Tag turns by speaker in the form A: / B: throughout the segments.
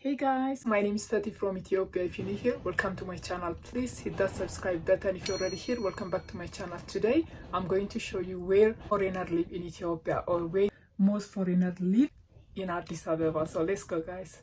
A: Hey guys, my name is Fatih from Ethiopia. If you're new here, welcome to my channel. Please hit that subscribe button. If you're already here, welcome back to my channel. Today, I'm going to show you where foreigners live in Ethiopia, or where most foreigners live in Addis Ababa. So let's go, guys.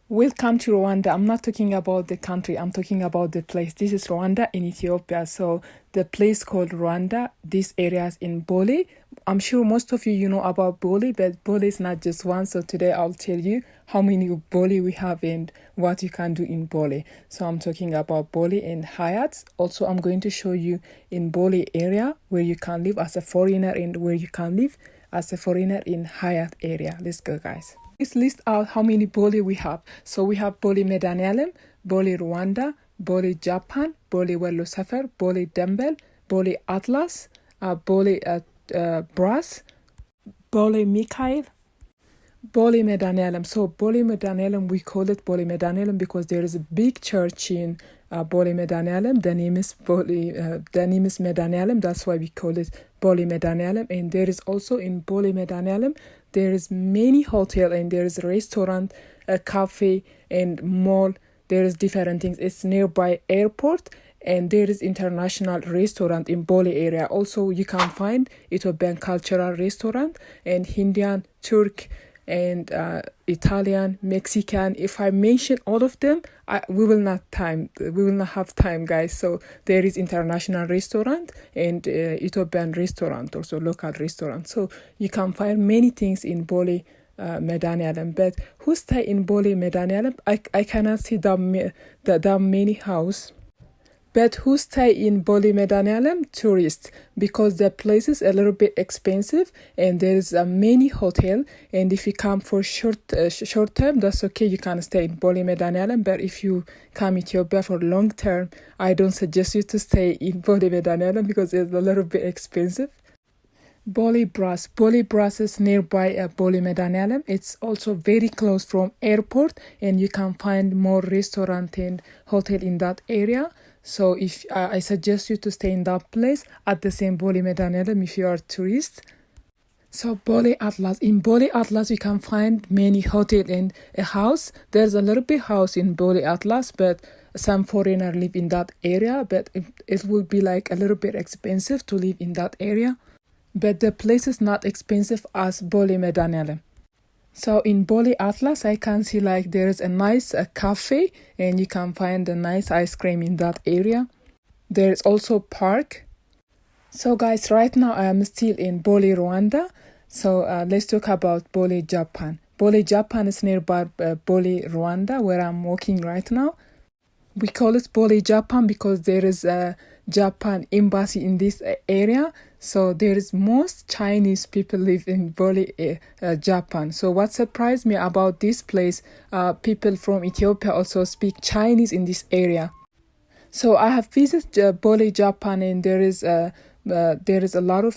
A: Welcome to Rwanda. I'm not talking about the country, I'm talking about the place. This is Rwanda in Ethiopia. So the place called Rwanda, this area is in Bole. I'm sure most of you know about Bole, but Bole is not just one. So today I'll tell you how many Bole we have and what you can do in Bole. So I'm talking about Bole and Hayat. Also, I'm going to show you in Bole area where you can live as a foreigner and where you can live as a foreigner in Hayat area. Let's go, guys. Let's list out how many Bole we have. So we have Bole Medhanealem, Bole Rwanda, Bole Japan, Bole Wollo Sefer, Bole Dembel, Bole Atlas, Bole Brass, Bole Mikhail, Bole Medhanealem. So Bole Medhanealem, we call it Bole Medhanealem because there is a big church in Bole Medhanealem. The name is Medhanealem. That's why we call it Bole Medhanealem. And there is also in Bole Medhanealem, there is many hotel and there is a restaurant, a cafe and mall. There is different things. It's nearby airport and there is international restaurant in Bole area. Also, you can find Ethiopian cultural restaurant and Indian, Turk and Italian, Mexican. If I mention all of them, we will not have time, guys. So there is international restaurant and Ethiopian restaurant, also local restaurant. So you can find many things in Bole Medhanealem. But who stay in Bole Medhanealem? I cannot see that many house. But who stay in Bole Medhanealem? Tourists, because the place is a little bit expensive and there is a many hotel. And if you come for short term, that's okay. You can stay in Bole Medhanealem. But if you come Ethiopia for long term, I don't suggest you to stay in Bole Medhanealem because it's a little bit expensive. Bole Brass. Bole Brass is nearby Bole Medhanealem. It's also very close from airport and you can find more restaurant and hotel in that area. So if I suggest you to stay in that place at the same Bole Medhanealem if you are a tourist. So Bole Atlas. In Bole Atlas you can find many hotel and a house. There's a little bit house in Bole Atlas, but some foreigners live in that area. But it will be like a little bit expensive to live in that area. But the place is not expensive as Bole Medhanealem. So in Bole Atlas, I can see like there is a nice cafe and you can find a nice ice cream in that area. There is also park. So guys, right now I am still in Bole, Rwanda. So let's talk about Bole, Japan. Bole, Japan is nearby Bole, Rwanda, where I'm walking right now. We call it Bole, Japan because there is a Japan embassy in this area. So there is most Chinese people live in Bole, Japan. So what surprised me about this place, people from Ethiopia also speak Chinese in this area. So I have visited Bole, Japan, and there is a lot of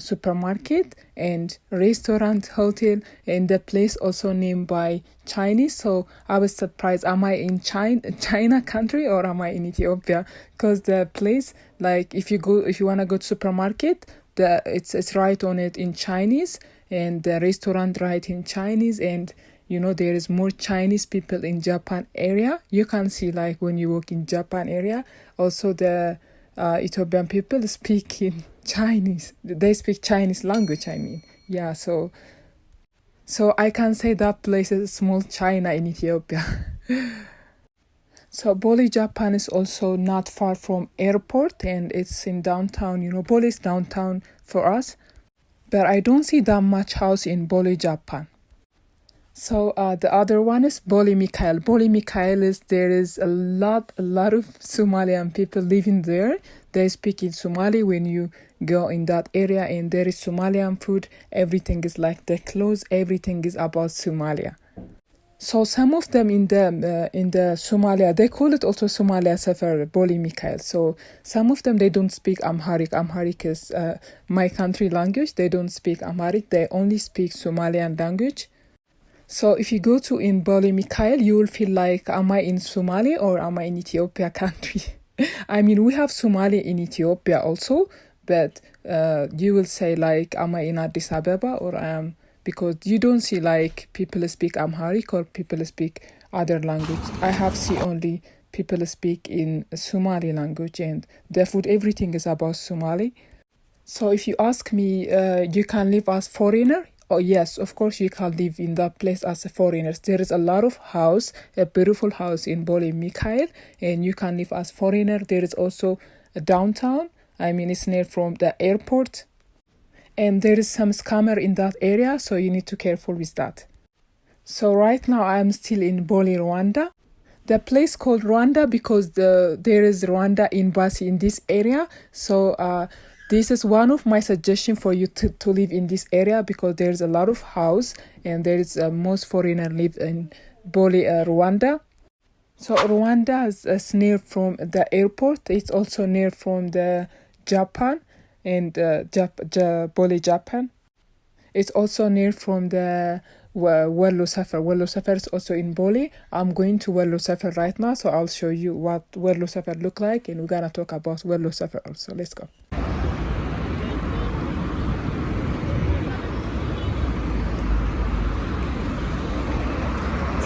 A: supermarket and restaurant, hotel, and the place also named by Chinese. So I was surprised, am I in China country or am I in Ethiopia? Because the place, like if you want to go to supermarket, it's right on it in Chinese, and the restaurant right in Chinese, and you know there is more Chinese people in Japan area. You can see like when you walk in Japan area, also the Ethiopian people speak in Chinese. They speak Chinese language, I mean. Yeah, so I can say that place is small China in Ethiopia. So Bole, Japan is also not far from airport and it's in downtown. You know, Bole is downtown for us. But I don't see that much house in Bole, Japan. So the other one is Bole Mikhail. Bole Mikhail there is a lot of Somalian people living there. They speak in Somali when you go in that area, and there is Somalian food. Everything is like the clothes. Everything is about Somalia. So some of them in the Somalia, they call it also Somalia Sefer, Bole Mikhail. So some of them, they don't speak Amharic. Amharic is my country language. They don't speak Amharic. They only speak Somalian language. So if you go to in Bole Mikhail, you will feel like, am I in Somalia or am I in Ethiopia country? I mean, we have Somalia in Ethiopia also, but you will say like, am I in Addis Ababa or I am, because you don't see like people speak Amharic or people speak other language. I have seen only people speak in Somali language, and the food, everything is about Somali. So if you ask me, you can live as foreigner? Oh yes, of course you can live in that place as a foreigner. There is a lot of house, a beautiful house in Bole Mikhail, and you can live as foreigner. There is also a downtown. I mean, it's near from the airport. And there is some scammer in that area, so you need to be careful with that. So right now I am still in Bole, Rwanda. The place called Rwanda because there is Rwanda embassy in this area. So this is one of my suggestions for you to live in this area, because there's a lot of house and there is most foreigner live in Bole, Rwanda. So Rwanda is near from the airport. It's also near from the Japan and Bole, Japan. It's also near from the Wollo Safar. Wollo Safar is also in Bole. I'm going to Wollo Safar right now, so I'll show you what Wollo Safar look like, and we're gonna talk about Wollo Safar also. Let's go.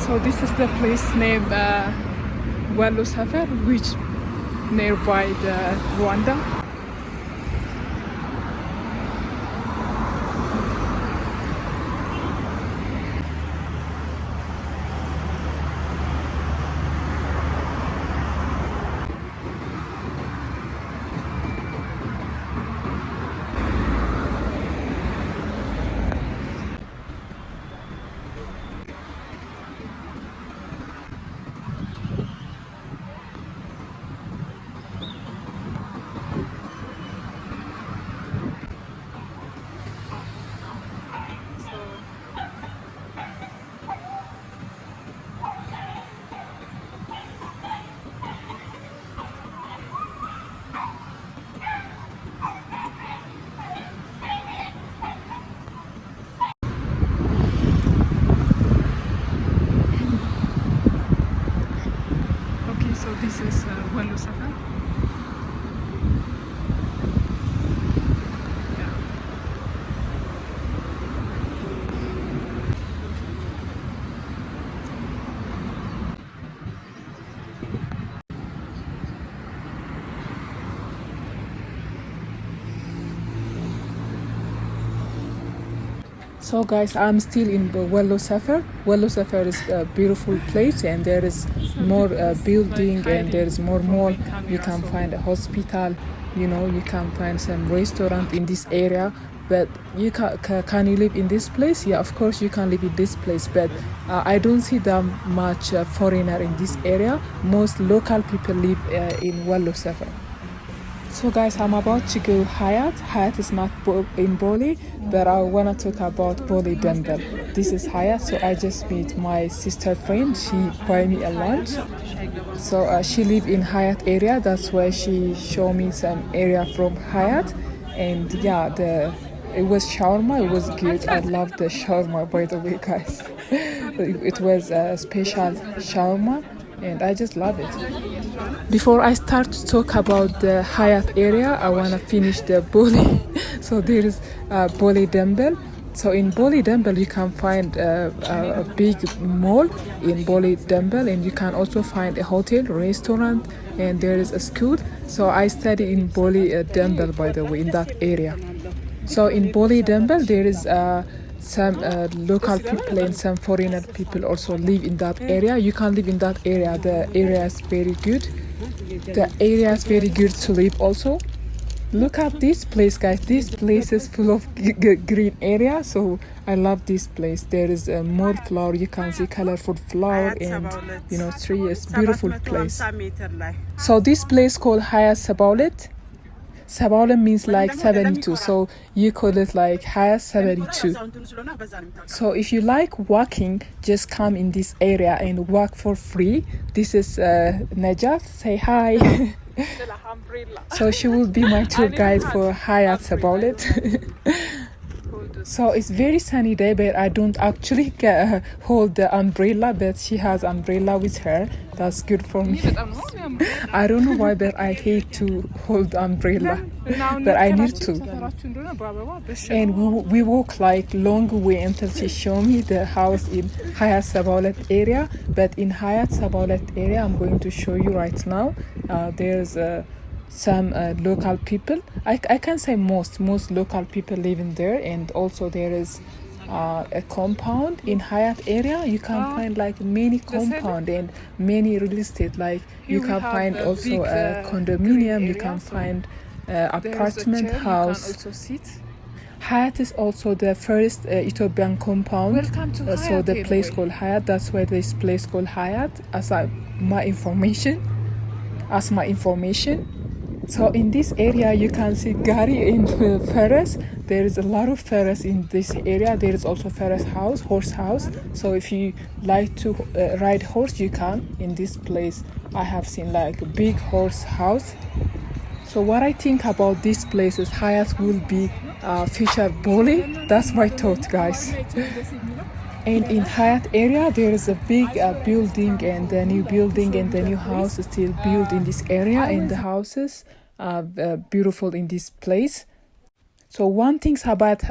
A: So this is the place named Wollo Safar, which nearby the Rwanda. So this is Wollo Safar. So guys, I'm still in Wollo Safar. Wollo Safar is a beautiful place, and there is more building, and there is more mall. You can find a hospital, you can find some restaurant in this area. But you can you live in this place? Yeah, of course you can live in this place, but I don't see that much foreigner in this area. Most local people live in Wollo Safar. So guys, I'm about to go Hayat. Hayat is not in Bole, but I want to talk about Bole Dembel. This is Hayat. So I just met my sister friend. She buy me a lunch. So she live in Hayat area. That's why she show me some area from Hayat. And yeah, it was shawarma. It was good. I love the shawarma, by the way, guys. It was a special shawarma, and I just love it. Before I start to talk about the Hayat area, I want to finish the Bole. So there is Bole Dembel. So in Bole Dembel, you can find a big mall in Bole Dembel, and you can also find a hotel, restaurant, and there is a school. So I study in Bole Dembel, by the way, in that area. So in Bole Dembel, there is some local people and some foreigner people also live in that area. You can live in that area. The area is very good. The area is very good to live also. Look at this place, guys. This place is full of green area, so I love this place. There is more flower. You can see colorful flower and tree. It's beautiful place. So this place called Hayat Sabet. Sabet means like 72, so you call it like Hayat 72. So if you like walking, just come in this area and walk for free. This is Najat. Say hi. So she will be my tour guide for Hayat Sabet. So it's very sunny day, but I don't actually hold the umbrella, but she has umbrella with her. That's good for me. I don't know why, but I hate to hold umbrella, but I need to. And we walk like long way until she show me the house in Hayat Sabet area. But in Hayat Sabet area, I'm going to show you right now. There's some local people. I can say most local people living there, and also there is a compound in Hayat area. You can find like many compound and many real estate. Like you can find also a condominium. You can find apartment house. Hayat is also the first Ethiopian compound. So the place called Hayat. That's why this place called Hayat. As my information. So in this area you can see Gari and Ferris. There is a lot of Ferris in this area. There is also Ferris house, horse house. So if you like to ride horse, you can in this place. I have seen like a big horse house. So what I think about this place is Hayat will be future Bole. That's my thought, guys. And in Hayat area, there is a big building, and the new building and the new house is still built in this area, and the houses are beautiful in this place. So one thing about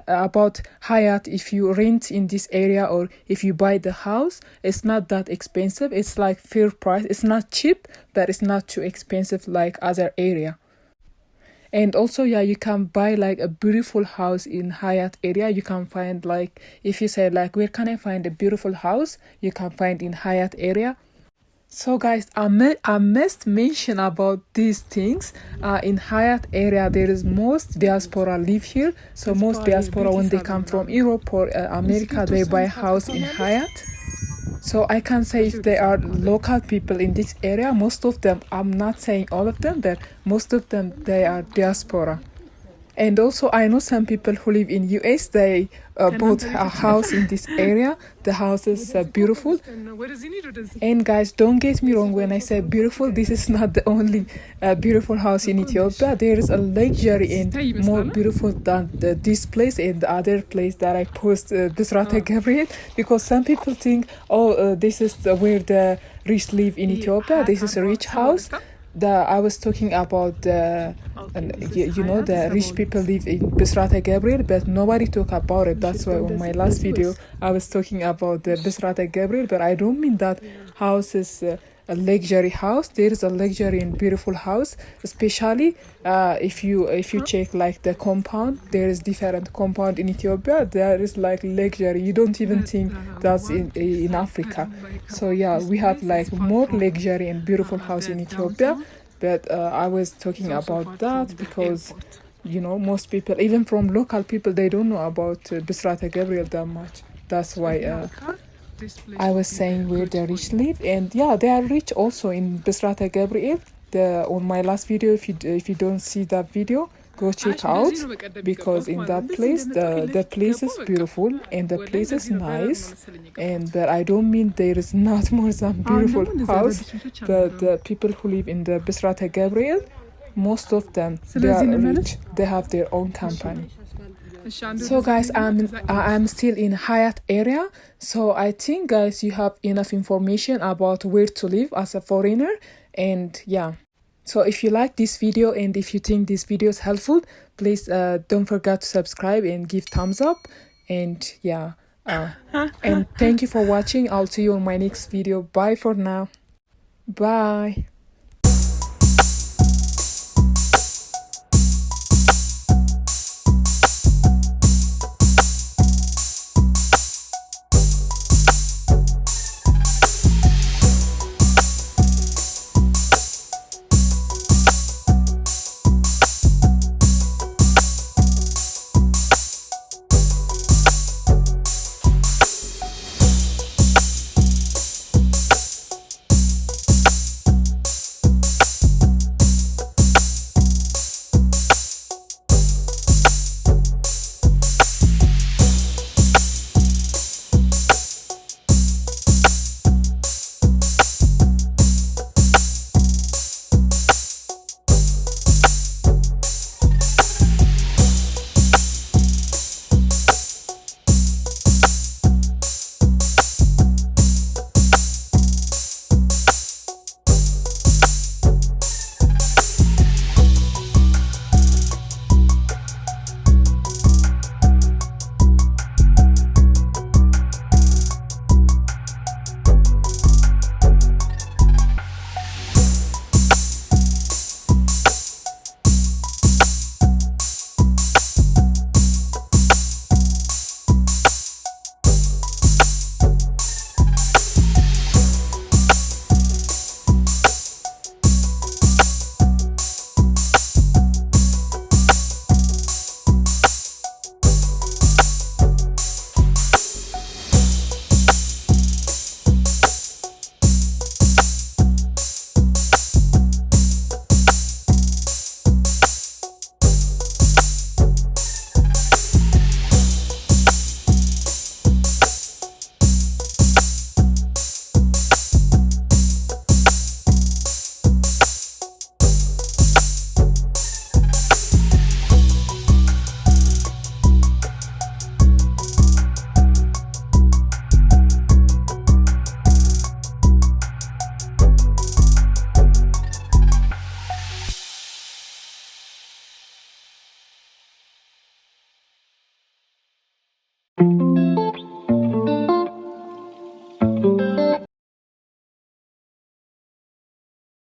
A: Hayat, if you rent in this area or if you buy the house, it's not that expensive. It's like fair price. It's not cheap, but it's not too expensive like other area. And also, yeah, you can buy like a beautiful house in Hayat area. You can find like, if you say like, where can I find a beautiful house? You can find in Hayat area. So guys, I must mention about these things. In Hayat area, there is most diaspora live here. So most diaspora, when they come from Europe or America, they buy house in Hayat. So I can say if they are local people in this area, most of them, I'm not saying all of them, but most of them, they are diaspora. And also I know some people who live in US, they bought a house in this area. The house is beautiful. And guys, don't get me wrong, when I say beautiful, this is not the only beautiful house in Ethiopia. There is a luxury and more beautiful than this place and the other place that I post, Bisrata Gabriel, because some people think, this is where the rich live in Ethiopia. This is a rich house. I was talking about the rich people live in Bisrata Gabriel, but nobody talk about it. That's why on my last video I was talking about the Bisrata Gabriel, but I don't mean that house is a luxury house. There is a luxury and beautiful house, especially if you check like the compound. There is different compound in Ethiopia. There is like luxury. You don't even think that's in Africa. So yeah, we have like more luxury and beautiful house in Ethiopia. But I was talking about that because most people, even from local people, they don't know about Bisrata Gabriel that much. That's why I was saying where the rich live. And yeah, they are rich also in Bisrata Gabriel. On my last video, if you don't see that video, go check out, because in that place the place is beautiful and the place is nice. But I don't mean there is not more than beautiful house, but the people who live in the Bisrata Gabriel, most of them, they are rich. They have their own company. So guys, I'm still in Hayat area. So I think, guys, you have enough information about where to live as a foreigner. And yeah, so if you like this video and if you think this video is helpful, please don't forget to subscribe and give thumbs up. And yeah, and thank you for watching. I'll see you on my next video. Bye for now. Bye.